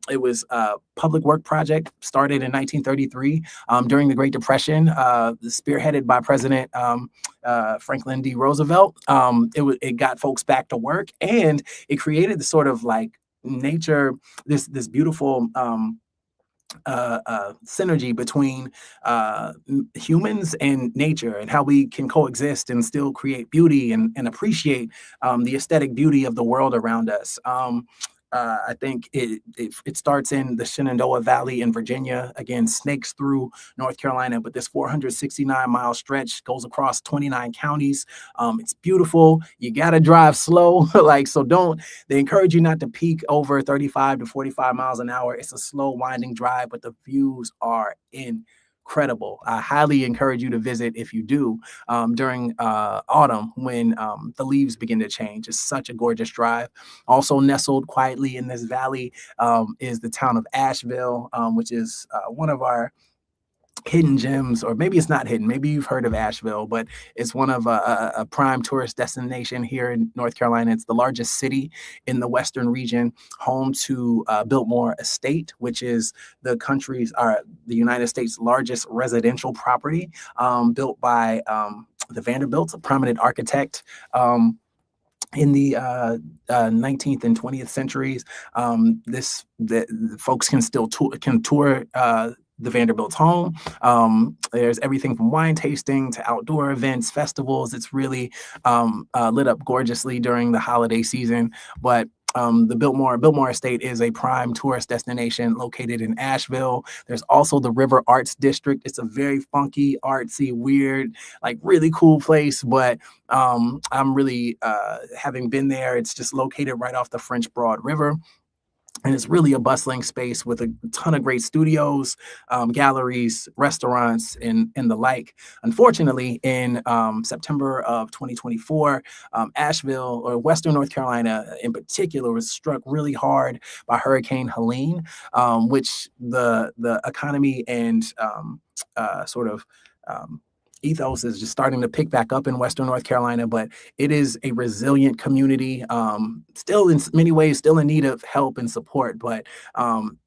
It was a public work project started in 1933 during the Great Depression, spearheaded by President Franklin D. Roosevelt. It got folks back to work, and it created the sort of like nature, this beautiful synergy between humans and nature, and how we can coexist and still create beauty and appreciate the aesthetic beauty of the world around us. I think it starts in the Shenandoah Valley in Virginia, again, snakes through North Carolina, but this 469-mile stretch goes across 29 counties. It's beautiful. You got to drive slow. They encourage you not to peak over 35 to 45 miles an hour. It's a slow, winding drive, but the views are incredible. I highly encourage you to visit if you do during autumn, when the leaves begin to change. It's such a gorgeous drive. Also nestled quietly in this valley is the town of Asheville, which is one of our hidden gems, or maybe it's not hidden. Maybe you've heard of Asheville, but it's one of a prime tourist destination here in North Carolina. It's the largest city in the Western region, home to Biltmore Estate, which is the United States' largest residential property, built by the Vanderbilts, a prominent architect. In the 19th and 20th centuries, the folks can still tour the Vanderbilt's home. There's everything from wine tasting to outdoor events, festivals. It's really lit up gorgeously during the holiday season. But the Biltmore Estate is a prime tourist destination located in Asheville. There's also the River Arts District. It's a very funky, artsy, weird, like really cool place. But I'm really, having been there, it's just located right off the French Broad River. And it's really a bustling space with a ton of great studios, galleries, restaurants, and the like. Unfortunately, in September of 2024, Asheville, or Western North Carolina in particular, was struck really hard by Hurricane Helene, which the economy and sort of ethos is just starting to pick back up in Western North Carolina, but it is a resilient community, still in many ways, still in need of help and support. But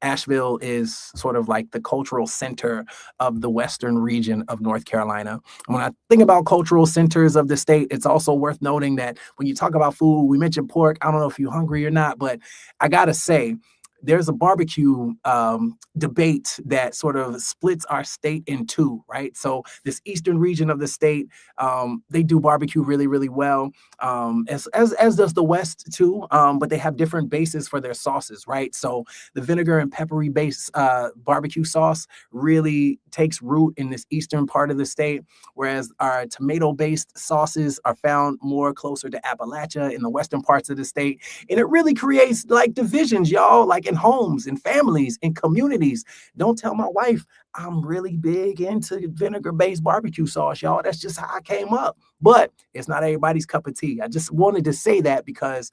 Asheville is sort of like the cultural center of the Western region of North Carolina. And when I think about cultural centers of the state, it's also worth noting that when you talk about food, we mentioned pork. I don't know if you're hungry or not, but I gotta say, there's a barbecue debate that sort of splits our state in two, right? So this eastern region of the state, they do barbecue really, really well, as does the West too, but they have different bases for their sauces, right? So the vinegar and peppery base barbecue sauce really takes root in this eastern part of the state, whereas our tomato-based sauces are found more closer to Appalachia in the western parts of the state. And it really creates like divisions, y'all, like in homes, in families, in communities. Don't tell my wife I'm really big into vinegar-based barbecue sauce, y'all. That's just how I came up. But it's not everybody's cup of tea. I just wanted to say that because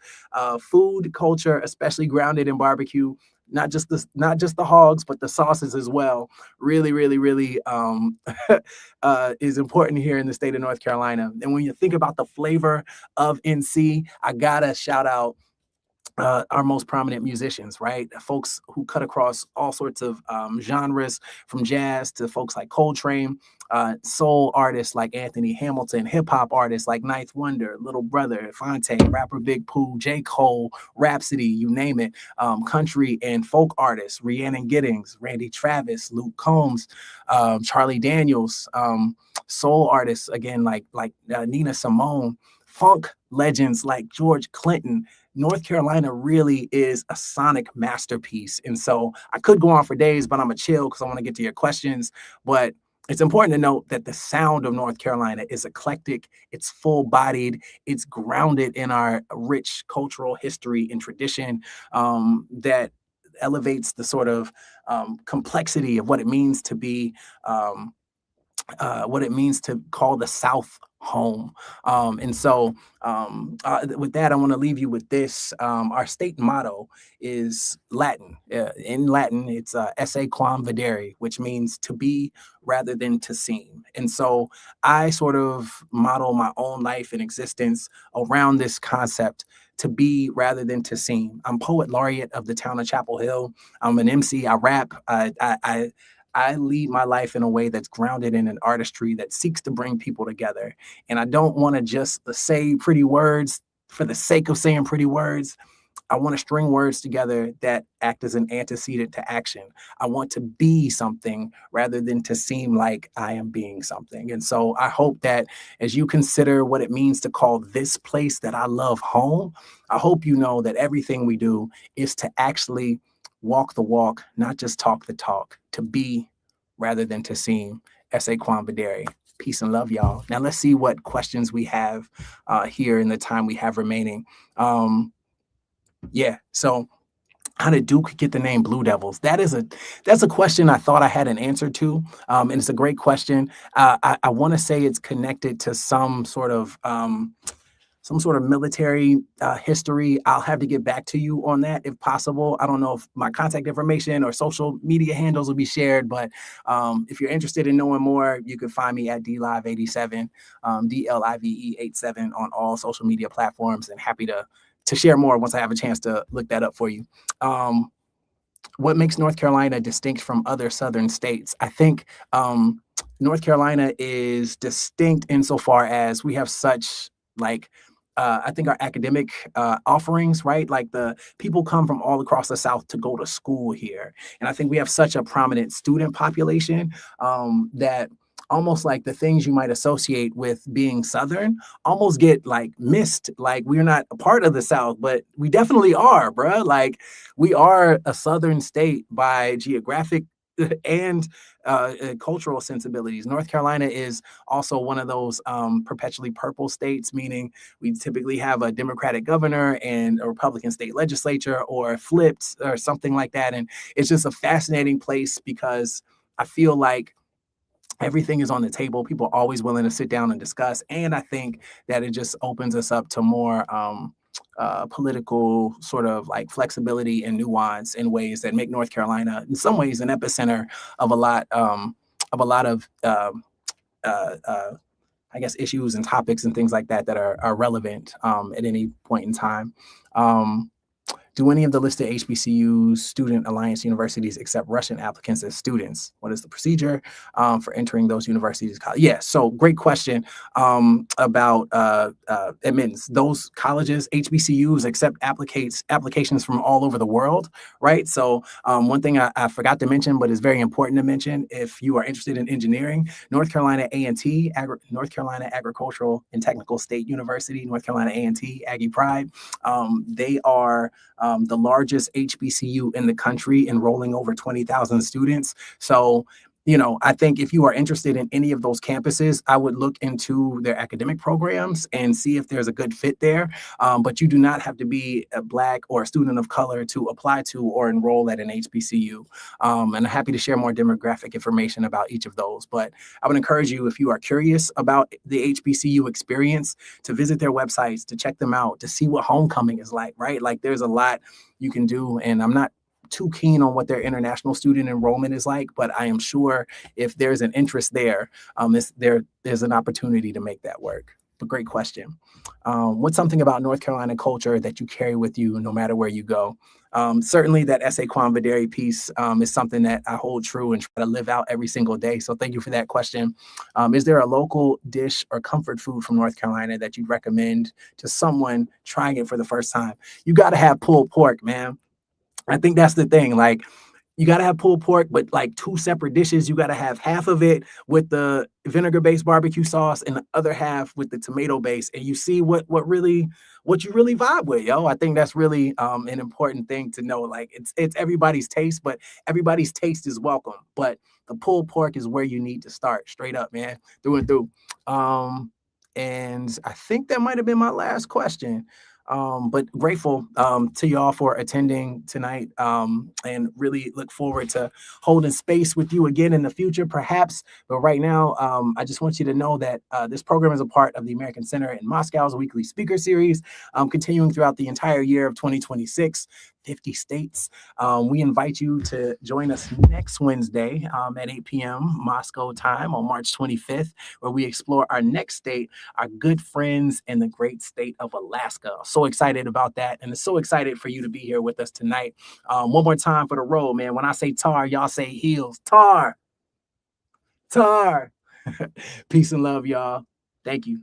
food culture, especially grounded in barbecue, not just the hogs, but the sauces as well, really, really, really is important here in the state of North Carolina. And when you think about the flavor of NC, I gotta shout out our most prominent musicians, right? Folks who cut across all sorts of genres, from jazz to folks like Coltrane, soul artists like Anthony Hamilton, hip hop artists like Ninth Wonder, Little Brother, Fonte, rapper Big Pooh, J. Cole, Rhapsody, you name it. Country and folk artists, Rhiannon Giddings, Randy Travis, Luke Combs, Charlie Daniels, soul artists again like Nina Simone, funk legends like George Clinton. North Carolina really is a sonic masterpiece. And so I could go on for days, but I'm gonna chill because I want to get to your questions. But it's important to note that the sound of North Carolina is eclectic, it's full-bodied, it's grounded in our rich cultural history and tradition, that elevates the sort of complexity of what it means to be what it means to call the South home. With that, I want to leave you with this. Our state motto is Latin. In Latin, it's esse quam videre, which means to be rather than to seem. And so I sort of model my own life and existence around this concept, to be rather than to seem. I'm poet laureate of the town of Chapel Hill. I'm an MC. I rap. I lead my life in a way that's grounded in an artistry that seeks to bring people together. And I don't want to just say pretty words for the sake of saying pretty words. I want to string words together that act as an antecedent to action. I want to be something rather than to seem like I am being something. And so I hope that as you consider what it means to call this place that I love home, I hope you know that everything we do is to actually walk the walk, not just talk the talk, to be rather than to seem. Esse quam videre. Peace and love, y'all. Now let's see what questions we have here in the time we have remaining. So how did Duke get the name Blue Devils? That's a question I thought I had an answer to, and it's a great question. I want to say it's connected to some sort of military history. I'll have to get back to you on that if possible. I don't know if my contact information or social media handles will be shared, but if you're interested in knowing more, you can find me at DLive87, DLIVE87 on all social media platforms, and happy to share more once I have a chance to look that up for you. What makes North Carolina distinct from other Southern states? I think North Carolina is distinct insofar as we have such I think our academic offerings, right? Like the people come from all across the South to go to school here. And I think we have such a prominent student population that almost like the things you might associate with being Southern almost get like missed. Like we're not a part of the South, but we definitely are, bruh. Like we are a Southern state by geographic and cultural sensibilities. North Carolina is also one of those perpetually purple states, meaning we typically have a Democratic governor and a Republican state legislature, or flipped or something like that. And it's just a fascinating place because I feel like everything is on the table. People are always willing to sit down and discuss. And I think that it just opens us up to more political sort of like flexibility and nuance in ways that make North Carolina, in some ways, an epicenter of a lot of I guess issues and topics and things like that that are relevant at any point in time. Do any of the listed HBCUs, Student Alliance universities, accept Russian applicants as students? What is the procedure for entering those universities? Yeah, so great question about admittance. Those colleges, HBCUs, accept applications from all over the world, right? So one thing I forgot to mention, but is very important to mention, if you are interested in engineering, North Carolina A&T, North Carolina Agricultural and Technical State University, North Carolina A&T, Aggie Pride, they are the largest HBCU in the country, enrolling over 20,000 students. So, I think if you are interested in any of those campuses, I would look into their academic programs and see if there's a good fit there. But you do not have to be a Black or a student of color to apply to or enroll at an HBCU. And I'm happy to share more demographic information about each of those. But I would encourage you, if you are curious about the HBCU experience, to visit their websites, to check them out, to see what homecoming is like, right? Like there's a lot you can do. And I'm not too keen on what their international student enrollment is like, but I am sure if there's an interest there, there's an opportunity to make that work. But great question. What's something about North Carolina culture that you carry with you no matter where you go? Certainly that esse quam videre piece is something that I hold true and try to live out every single day. So thank you for that question. Is there a local dish or comfort food from North Carolina that you'd recommend to someone trying it for the first time? You got to have pulled pork, man. I think that's the thing. Like, you got to have pulled pork, but like two separate dishes. You got to have half of it with the vinegar-based barbecue sauce and the other half with the tomato base. And you see what you really vibe with, yo. I think that's really an important thing to know. Like it's everybody's taste, but everybody's taste is welcome. But the pulled pork is where you need to start, straight up, man, through and through. And I think that might have been my last question. But grateful to y'all for attending tonight, and really look forward to holding space with you again in the future, perhaps. But right now, I just want you to know that this program is a part of the American Center in Moscow's weekly speaker series, continuing throughout the entire year of 2026. 50 states. We invite you to join us next Wednesday at 8 p.m. Moscow time on March 25th, where we explore our next state, our good friends in the great state of Alaska. So excited about that, and so excited for you to be here with us tonight. One more time for the roll, man. When I say tar, y'all say heels. Tar, tar. Peace and love, y'all. Thank you.